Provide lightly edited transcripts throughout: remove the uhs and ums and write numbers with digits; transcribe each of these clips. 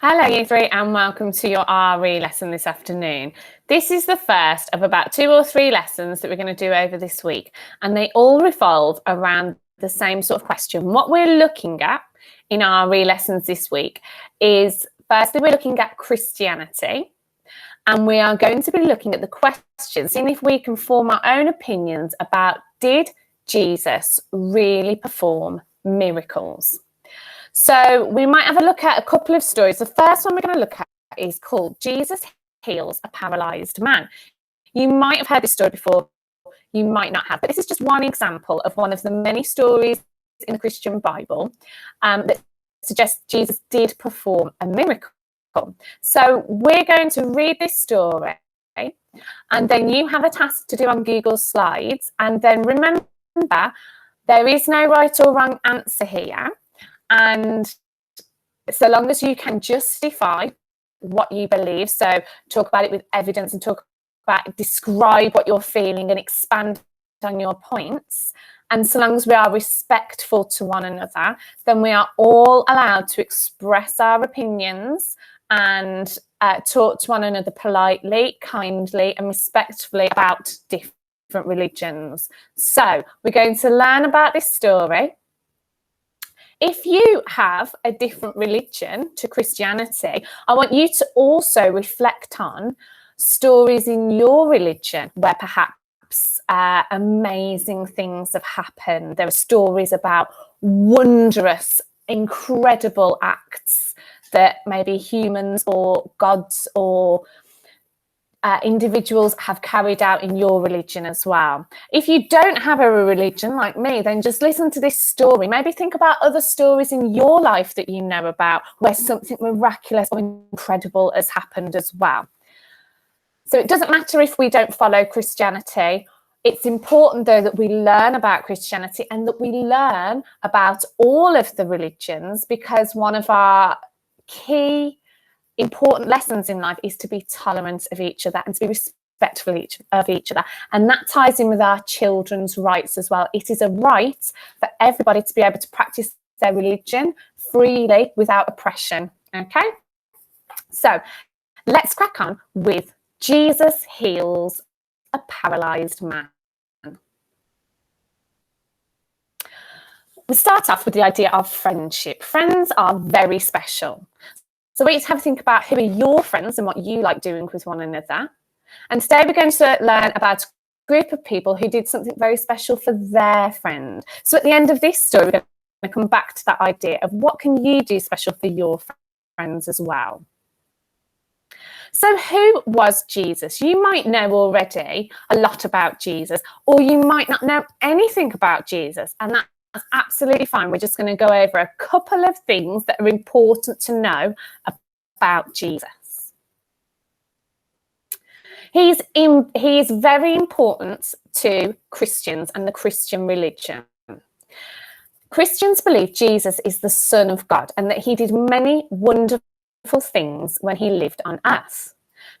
Hello, Year 3, and welcome to your RE lesson this afternoon. This is the first of about 2 or 3 lessons that we're going to do over this week, and they all revolve around the same sort of question. What we're looking at in our RE lessons this week is, firstly, we're looking at Christianity, and we are going to be looking at the question, seeing if we can form our own opinions about, did Jesus really perform miracles? So we might have a look at a couple of stories. The first one we're going to look at is called Jesus Heals a Paralyzed Man. You might have heard this story before, you might not have, but this is just one example of one of the many stories in the Christian Bible that suggests Jesus did perform a miracle. So we're going to read this story, and then you have a task to do on Google Slides, and then remember, there is no right or wrong answer here. And so long as you can justify what you believe, so talk about it with evidence and describe what you're feeling and expand on your points. And so long as we are respectful to one another, then we are all allowed to express our opinions and talk to one another politely, kindly, and respectfully about different religions. So we're going to learn about this story. If you have a different religion to Christianity, I want you to also reflect on stories in your religion where perhaps amazing things have happened. There are stories about wondrous, incredible acts that maybe humans or gods or individuals have carried out in your religion as well. If you don't have a religion like me, then just listen to this story. Maybe think about other stories in your life that you know about where something miraculous or incredible has happened as well. So it doesn't matter if we don't follow Christianity. It's important, though, that we learn about Christianity and that we learn about all of the religions, because one of our key important lessons in life is to be tolerant of each other and to be respectful of each other. And that ties in with our children's rights as well. It is a right for everybody to be able to practice their religion freely without oppression. Okay? So let's crack on with Jesus Heals a Paralyzed Man. We start off with the idea of friendship. Friends are very special. So we need to have a think about who are your friends and what you like doing with one another. And today we're going to learn about a group of people who did something very special for their friend. So at the end of this story, we're going to come back to that idea of what can you do special for your friends as well. So who was Jesus? You might know already a lot about Jesus, or you might not know anything about Jesus, and that's absolutely fine. We're just going to go over a couple of things that are important to know about Jesus. He is very important to Christians and the Christian religion. Christians believe Jesus is the Son of God and that he did many wonderful things when he lived on earth.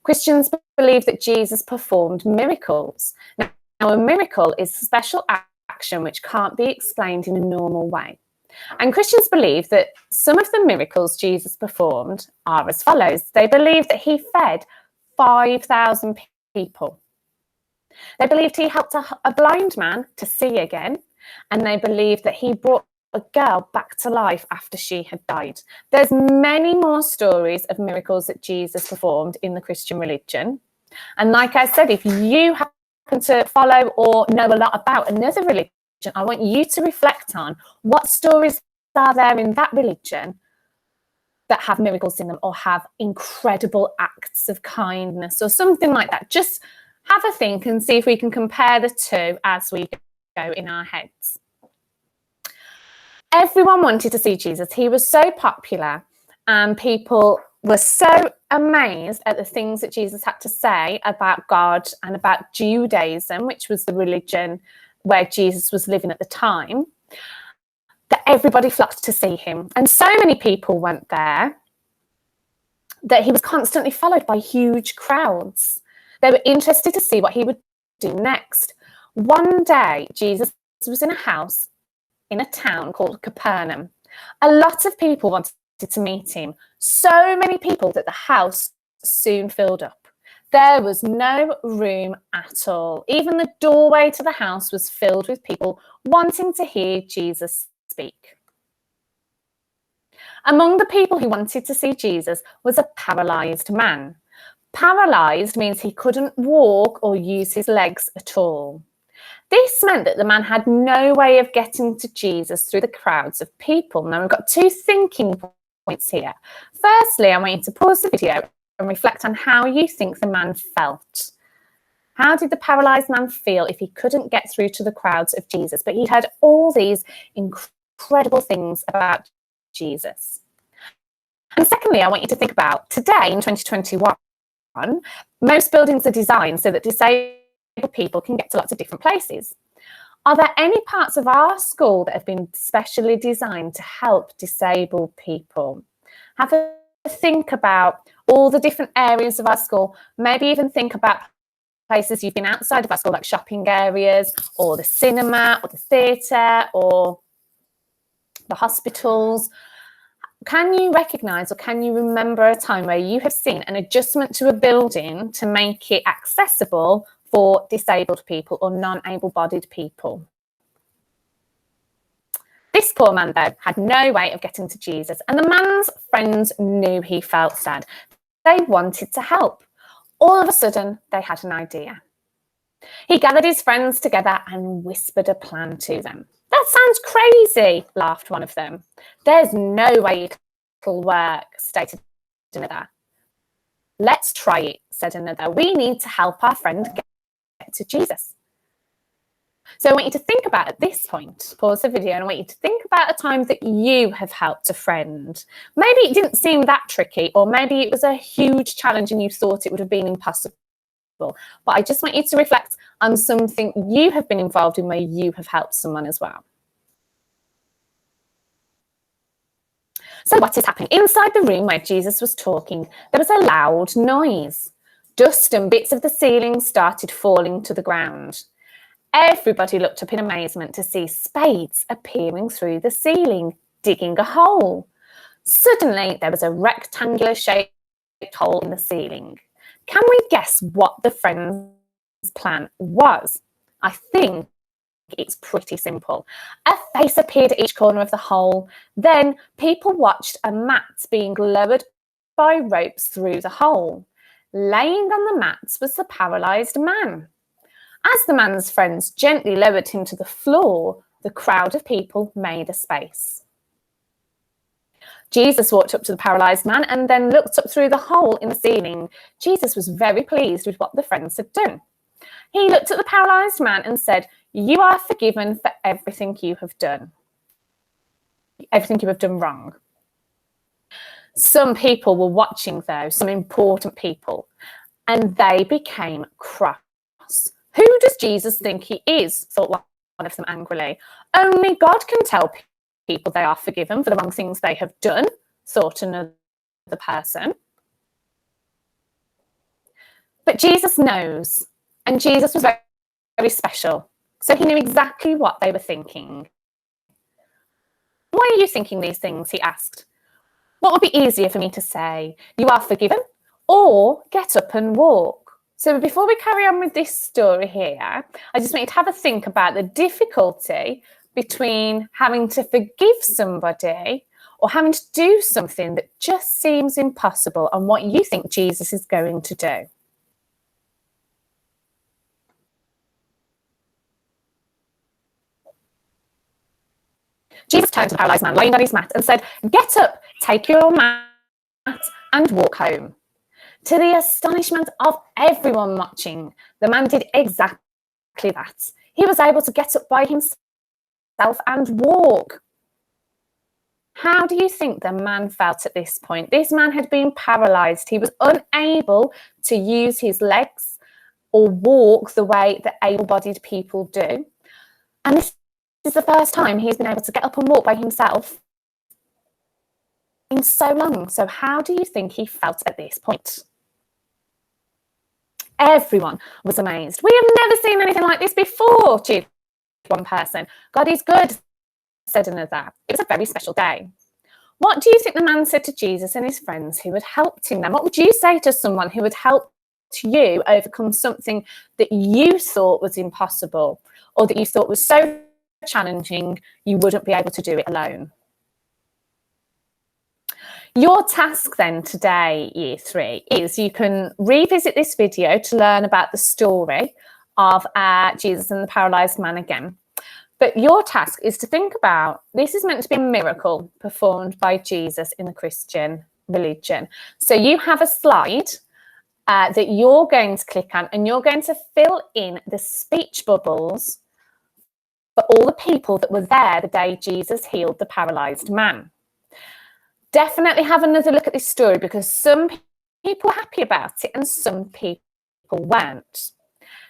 Christians believe that Jesus performed miracles. Now, a miracle is a special action which can't be explained in a normal way. And Christians believe that some of the miracles Jesus performed are as follows. They believe that he fed 5,000 people. They believed he helped a blind man to see again. And they believe that he brought a girl back to life after she had died. There's many more stories of miracles that Jesus performed in the Christian religion. And like I said, if you happen to follow or know a lot about another religion, I want you to reflect on what stories are there in that religion that have miracles in them or have incredible acts of kindness or something like that. Just have a think and see if we can compare the two as we go in our heads. Everyone wanted to see Jesus. He was so popular, and people were so amazed at the things that Jesus had to say about God and about Judaism, which was the religion where Jesus was living at the time, that everybody flocked to see him. And so many people went there that he was constantly followed by huge crowds. They were interested to see what he would do next. One day, Jesus was in a house in a town called Capernaum. A lot of people wanted to meet him. So many people that the house soon filled up. There was no room at all. Even the doorway to the house was filled with people wanting to hear Jesus speak. Among the people who wanted to see Jesus was a paralysed man. Paralysed means he couldn't walk or use his legs at all. This meant that the man had no way of getting to Jesus through the crowds of people. Now, we've got two thinking points here. Firstly, I want you to pause the video and reflect on how you think the man felt. How did the paralysed man feel if he couldn't get through to the crowds of Jesus, but he heard all these incredible things about Jesus? And secondly, I want you to think about today in 2021, most buildings are designed so that disabled people can get to lots of different places. Are there any parts of our school that have been specially designed to help disabled people? Have a think about all the different areas of our school. Maybe even think about places you've been outside of our school, like shopping areas or the cinema or the theatre or the hospitals. Can you recognise or can you remember a time where you have seen an adjustment to a building to make it accessible for disabled people or non-able-bodied people? This poor man, though, had no way of getting to Jesus, and the man's friends knew he felt sad. They wanted to help. All of a sudden, they had an idea. He gathered his friends together and whispered a plan to them. "That sounds crazy," laughed one of them. "There's no way it'll work," stated another. "Let's try it," said another. "We need to help our friend get to Jesus." So I want you to think about at this point, pause the video, and I want you to think about a time that you have helped a friend. Maybe it didn't seem that tricky, or maybe it was a huge challenge and you thought it would have been impossible. But I just want you to reflect on something you have been involved in where you have helped someone as well. So what is happening? Inside the room where Jesus was talking, there was a loud noise. Dust and bits of the ceiling started falling to the ground. Everybody looked up in amazement to see spades appearing through the ceiling, digging a hole. Suddenly, there was a rectangular-shaped hole in the ceiling. Can we guess what the friends' plan was? I think it's pretty simple. A face appeared at each corner of the hole. Then people watched a mat being lowered by ropes through the hole. Laying on the mats was the paralysed man. As the man's friends gently lowered him to the floor, the crowd of people made a space. Jesus walked up to the paralysed man and then looked up through the hole in the ceiling. Jesus was very pleased with what the friends had done. He looked at the paralysed man and said, "You are forgiven for everything you have done. Everything you have done wrong." Some people were watching, though, some important people, and they became cross. "Who does Jesus think he is?" thought one of them angrily. "Only God can tell people they are forgiven for the wrong things they have done," thought another person. But Jesus knows, and Jesus was very, very special, so he knew exactly what they were thinking. "Why are you thinking these things?" he asked. "What would be easier for me to say? You are forgiven, or get up and walk?" So before we carry on with this story here, I just want you to have a think about the difficulty between having to forgive somebody or having to do something that just seems impossible, and what you think Jesus is going to do. Jesus turned to the paralysed man lying on his mat and said, "Get up, take your mat and walk home." To the astonishment of everyone watching, the man did exactly that. He was able to get up by himself and walk. How do you think the man felt at this point? This man had been paralysed. He was unable to use his legs or walk the way that able-bodied people do. And this is the first time he's been able to get up and walk by himself in so long. So how do you think he felt at this point? Everyone was amazed. "We have never seen anything like this before," cheered one person. "God is good," said another. It was a very special day. What do you think the man said to Jesus and his friends who had helped him then? What would you say to someone who had helped you overcome something that you thought was impossible, or that you thought was so challenging you wouldn't be able to do it alone? Your task then today, year 3, is you can revisit this video to learn about the story of Jesus and the paralysed man again. But your task is to think about, this is meant to be a miracle performed by Jesus in the Christian religion. So you have a slide that you're going to click on, and you're going to fill in the speech bubbles for all the people that were there the day Jesus healed the paralysed man. Definitely have another look at this story, because some people were happy about it and some people weren't.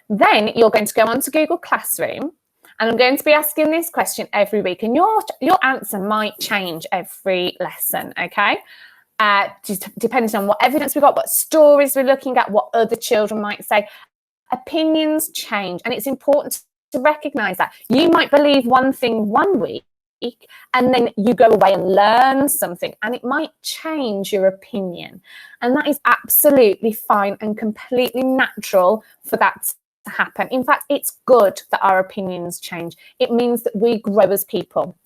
Then you're going to go on to Google Classroom, and I'm going to be asking this question every week, and your answer might change every lesson, okay? Just depending on what evidence we've got, what stories we're looking at, what other children might say. Opinions change, and it's important to recognise that. You might believe one thing one week, and then you go away and learn something, and it might change your opinion. And that is absolutely fine and completely natural for that to happen. In fact, it's good that our opinions change. It means that we grow as people.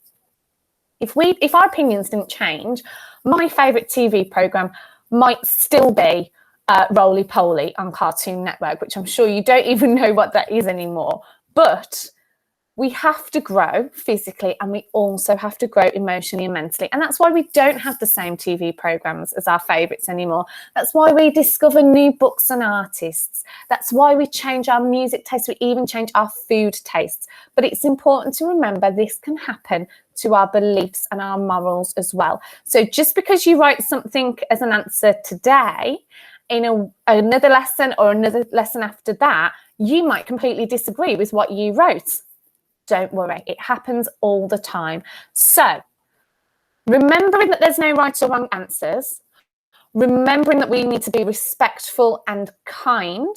If our opinions didn't change, my favourite TV programme might still be Roly Poly on Cartoon Network, which I'm sure you don't even know what that is anymore. But we have to grow physically, and we also have to grow emotionally and mentally. And that's why we don't have the same TV programmes as our favourites anymore. That's why we discover new books and artists. That's why we change our music tastes. We even change our food tastes. But it's important to remember this can happen to our beliefs and our morals as well. So just because you write something as an answer today, in another lesson or another lesson after that, you might completely disagree with what you wrote. Don't worry, it happens all the time. So remembering that there's no right or wrong answers, remembering that we need to be respectful and kind,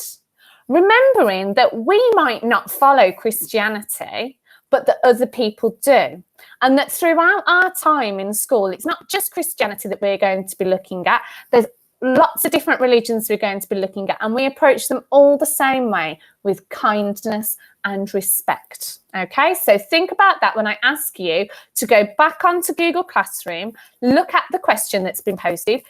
remembering that we might not follow Christianity, but that other people do. And that throughout our time in school, it's not just Christianity that we're going to be looking at. There's lots of different religions we're going to be looking at, and we approach them all the same way, with kindness and respect. Okay, so think about that when I ask you to go back onto Google Classroom, look at the question that's been posted.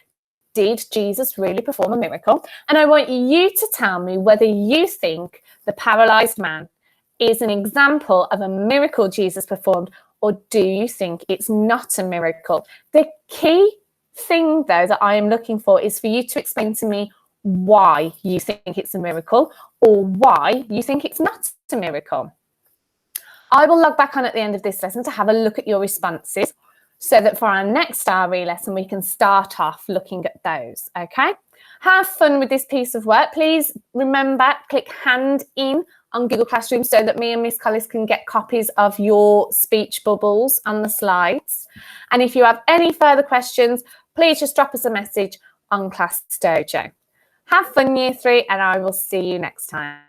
Did Jesus really perform a miracle? And I want you to tell me whether you think the paralysed man is an example of a miracle Jesus performed, or do you think it's not a miracle? The key thing, though, that I am looking for is for you to explain to me why you think it's a miracle, or why you think it's not a miracle. I will log back on at the end of this lesson to have a look at your responses, so that for our next RE lesson we can start off looking at those. Okay, have fun with this piece of work. Please remember, click hand in on Google Classroom so that me and Miss Collis can get copies of your speech bubbles on the slides. And if you have any further questions, please just drop us a message on Class Dojo. Have fun, Year 3, and I will see you next time.